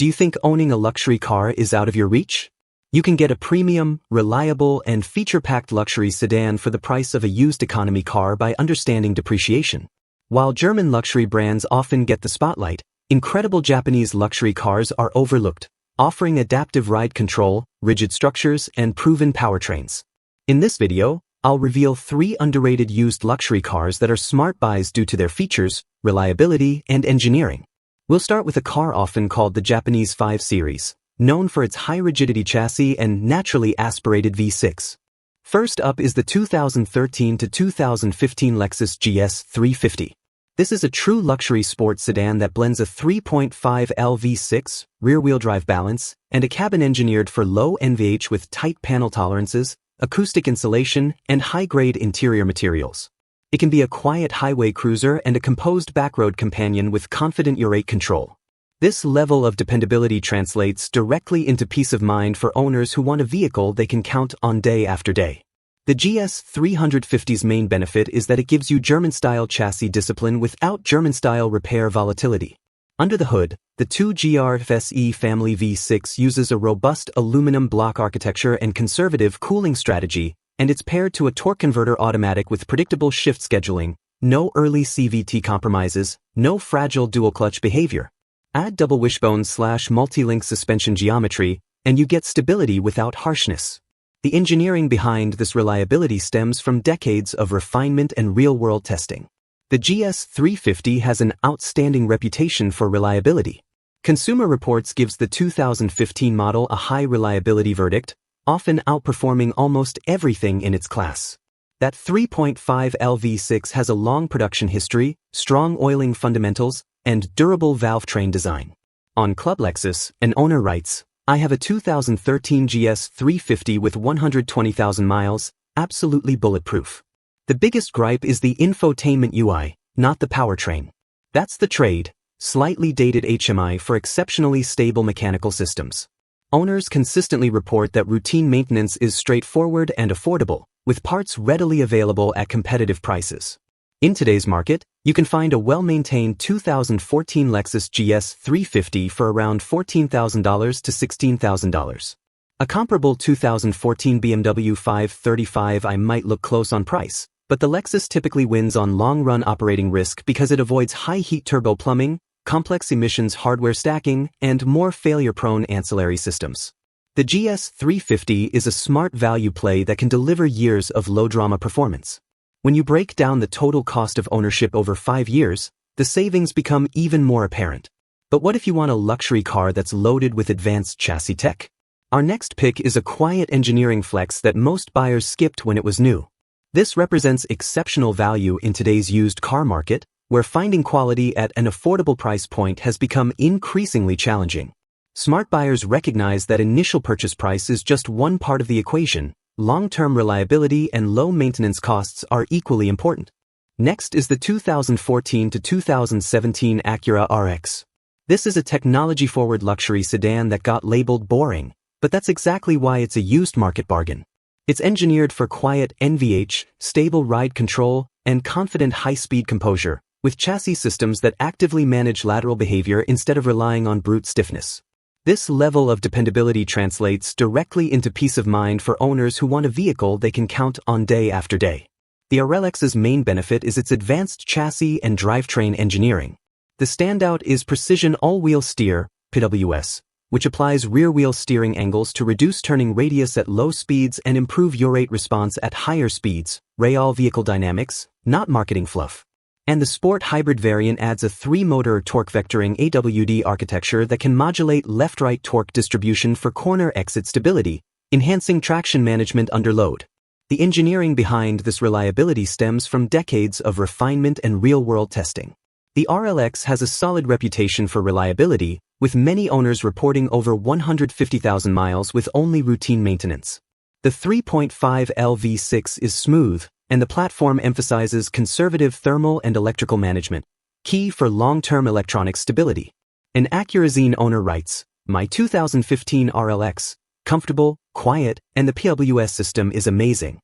Do you think owning a luxury car is out of your reach? You can get a premium, reliable, and feature-packed luxury sedan for the price of a used economy car by understanding depreciation. While German luxury brands often get the spotlight, incredible Japanese luxury cars are overlooked, offering adaptive ride control, rigid structures, and proven powertrains. In this video, I'll reveal 3 underrated used luxury cars that are smart buys due to their features, reliability, and engineering. We'll start with a car often called the Japanese 5 Series, known for its high-rigidity chassis and naturally aspirated V6. First up is the 2013 to 2015 Lexus GS 350. This is a true luxury sports sedan that blends a 3.5L V6, rear-wheel drive balance, and a cabin engineered for low NVH with tight panel tolerances, acoustic insulation, and high-grade interior materials. It can be a quiet highway cruiser and a composed backroad companion with confident urate control. This level of dependability translates directly into peace of mind for owners who want a vehicle they can count on day after day. The GS 350's main benefit is that it gives you German-style chassis discipline without German-style repair volatility. Under the hood, the 2GRFSE family V6 uses a robust aluminum block architecture and conservative cooling strategy, and it's paired to a torque converter automatic with predictable shift scheduling, no early CVT compromises, no fragile dual-clutch behavior. Add double wishbone/multi-link suspension geometry, and you get stability without harshness. The engineering behind this reliability stems from decades of refinement and real-world testing. The GS 350 has an outstanding reputation for reliability. Consumer Reports gives the 2015 model a high reliability verdict, often outperforming almost everything in its class. That 3.5L V6 has a long production history, strong oiling fundamentals, and durable valve train design. On Club Lexus, an owner writes, "I have a 2013 GS 350 with 120,000 miles, absolutely bulletproof. The biggest gripe is the infotainment UI, not the powertrain. That's the trade, slightly dated HMI for exceptionally stable mechanical systems." Owners consistently report that routine maintenance is straightforward and affordable, with parts readily available at competitive prices. In today's market, you can find a well-maintained 2014 Lexus GS 350 for around $14,000 to $16,000. A comparable 2014 BMW 535i might look close on price, but the Lexus typically wins on long-run operating risk because it avoids high-heat turbo plumbing, complex emissions hardware stacking, and more failure-prone ancillary systems. The GS 350 is a smart value play that can deliver years of low-drama performance. When you break down the total cost of ownership over 5 years, the savings become even more apparent. But what if you want a luxury car that's loaded with advanced chassis tech? Our next pick is a quiet engineering flex that most buyers skipped when it was new. This represents exceptional value in today's used car market, where finding quality at an affordable price point has become increasingly challenging. Smart buyers recognize that initial purchase price is just one part of the equation. Long-term reliability and low maintenance costs are equally important. Next is the 2014 to 2017 Acura RX. This is a technology-forward luxury sedan that got labeled boring, but that's exactly why it's a used market bargain. It's engineered for quiet NVH, stable ride control, and confident high-speed composure, with chassis systems that actively manage lateral behavior instead of relying on brute stiffness. This level of dependability translates directly into peace of mind for owners who want a vehicle they can count on day after day. The RLX's main benefit is its advanced chassis and drivetrain engineering. The standout is precision all-wheel steer, PWS, which applies rear-wheel steering angles to reduce turning radius at low speeds and improve urate response at higher speeds, real vehicle dynamics, not marketing fluff. And the Sport Hybrid variant adds a 3-motor torque vectoring AWD architecture that can modulate left-right torque distribution for corner exit stability, enhancing traction management under load. The engineering behind this reliability stems from decades of refinement and real-world testing. The RLX has a solid reputation for reliability, with many owners reporting over 150,000 miles with only routine maintenance. The 3.5L V6 is smooth, and the platform emphasizes conservative thermal and electrical management, key for long-term electronic stability. An Acura owner writes, "My 2015 RLX, comfortable, quiet, and the PWS system is amazing."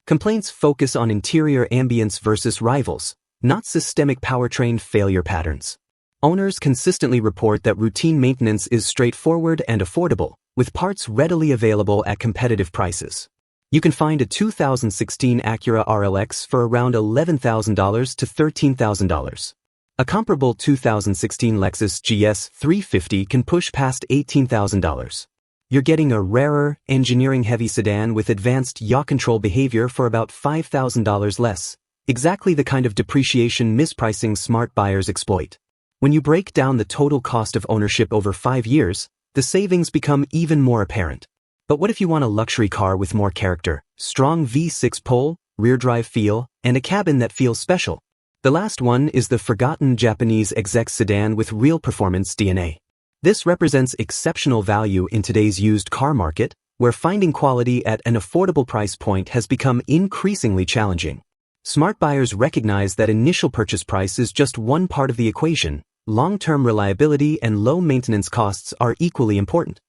Complaints focus on interior ambience versus rivals, not systemic powertrain failure patterns. Owners consistently report that routine maintenance is straightforward and affordable, with parts readily available at competitive prices. You can find a 2016 Acura RLX for around $11,000 to $13,000. A comparable 2016 Lexus GS 350 can push past $18,000. You're getting a rarer, engineering-heavy sedan with advanced yaw control behavior for about $5,000 less, exactly the kind of depreciation mispricing smart buyers exploit. When you break down the total cost of ownership over 5 years, the savings become even more apparent. But what if you want a luxury car with more character, strong V6 pull, rear-drive feel, and a cabin that feels special? The last one is the forgotten Japanese exec sedan with real performance DNA. This represents exceptional value in today's used car market, where finding quality at an affordable price point has become increasingly challenging. Smart buyers recognize that initial purchase price is just one part of the equation. Long-term reliability and low maintenance costs are equally important.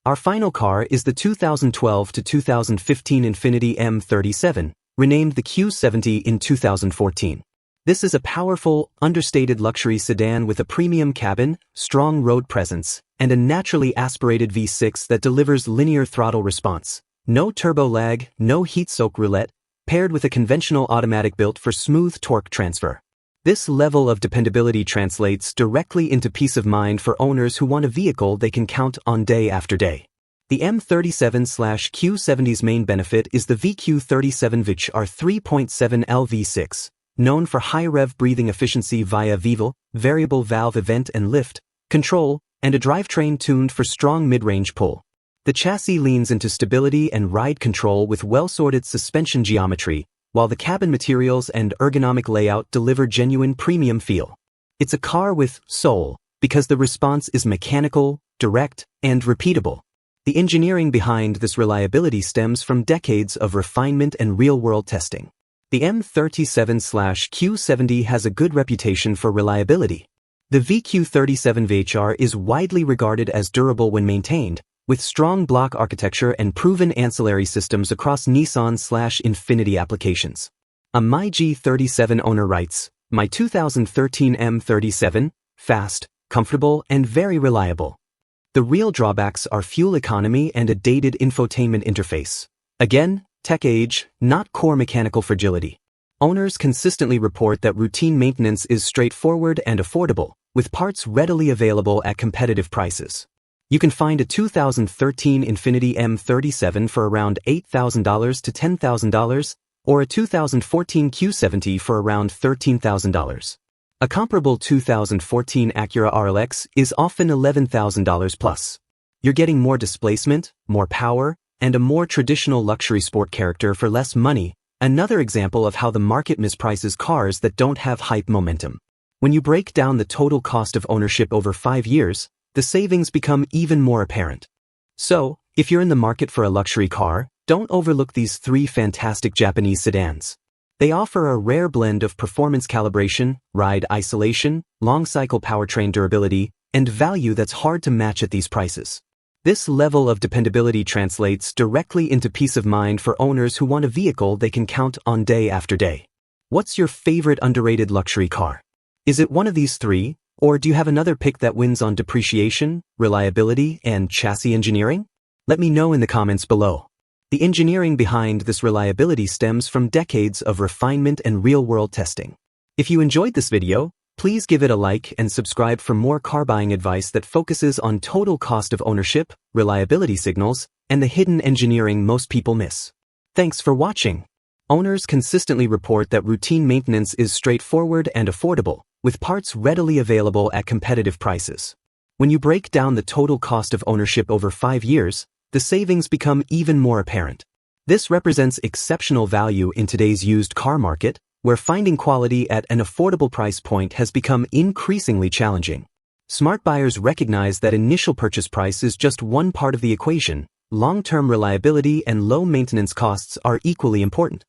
Our final car is the 2012 to 2015 Infiniti M37, renamed the Q70 in 2014. This is a powerful, understated luxury sedan with a premium cabin, strong road presence, and a naturally aspirated V6 that delivers linear throttle response. No turbo lag, no heat-soak roulette, paired with a conventional automatic built for smooth torque transfer. This level of dependability translates directly into peace of mind for owners who want a vehicle they can count on day after day. The M37/Q70's main benefit is the VQ37 VICH-R 3.7L V6, known for high rev breathing efficiency via VVL, variable valve event and lift, control, and a drivetrain tuned for strong mid-range pull. The chassis leans into stability and ride control with well-sorted suspension geometry, while the cabin materials and ergonomic layout deliver genuine premium feel. It's a car with soul, because the response is mechanical, direct, and repeatable. The engineering behind this reliability stems from decades of refinement and real-world testing. The M37/Q70 has a good reputation for reliability. The VQ37 VHR is widely regarded as durable when maintained, with strong block architecture and proven ancillary systems across Nissan/Infiniti applications. A MyG37 owner writes, "My 2013 M37, fast, comfortable, and very reliable. The real drawbacks are fuel economy and a dated infotainment interface. Again, tech age, not core mechanical fragility." Owners consistently report that routine maintenance is straightforward and affordable, with parts readily available at competitive prices. You can find a 2013 Infiniti M37 for around $8,000 to $10,000, or a 2014 Q70 for around $13,000. A comparable 2014 Acura RLX is often $11,000 plus. You're getting more displacement, more power, and a more traditional luxury sport character for less money, another example of how the market misprices cars that don't have hype momentum. When you break down the total cost of ownership over 5 years, the savings become even more apparent. So, if you're in the market for a luxury car, don't overlook these 3 fantastic Japanese sedans. They offer a rare blend of performance calibration, ride isolation, long-cycle powertrain durability, and value that's hard to match at these prices. This level of dependability translates directly into peace of mind for owners who want a vehicle they can count on day after day. What's your favorite underrated luxury car? Is it one of these 3? Or do you have another pick that wins on depreciation, reliability, and chassis engineering? Let me know in the comments below. The engineering behind this reliability stems from decades of refinement and real-world testing. If you enjoyed this video, please give it a like and subscribe for more car buying advice that focuses on total cost of ownership, reliability signals, and the hidden engineering most people miss. Thanks for watching. Owners consistently report that routine maintenance is straightforward and affordable, with parts readily available at competitive prices. When you break down the total cost of ownership over 5 years, the savings become even more apparent. This represents exceptional value in today's used car market, where finding quality at an affordable price point has become increasingly challenging. Smart buyers recognize that initial purchase price is just one part of the equation. Long-term reliability and low maintenance costs are equally important.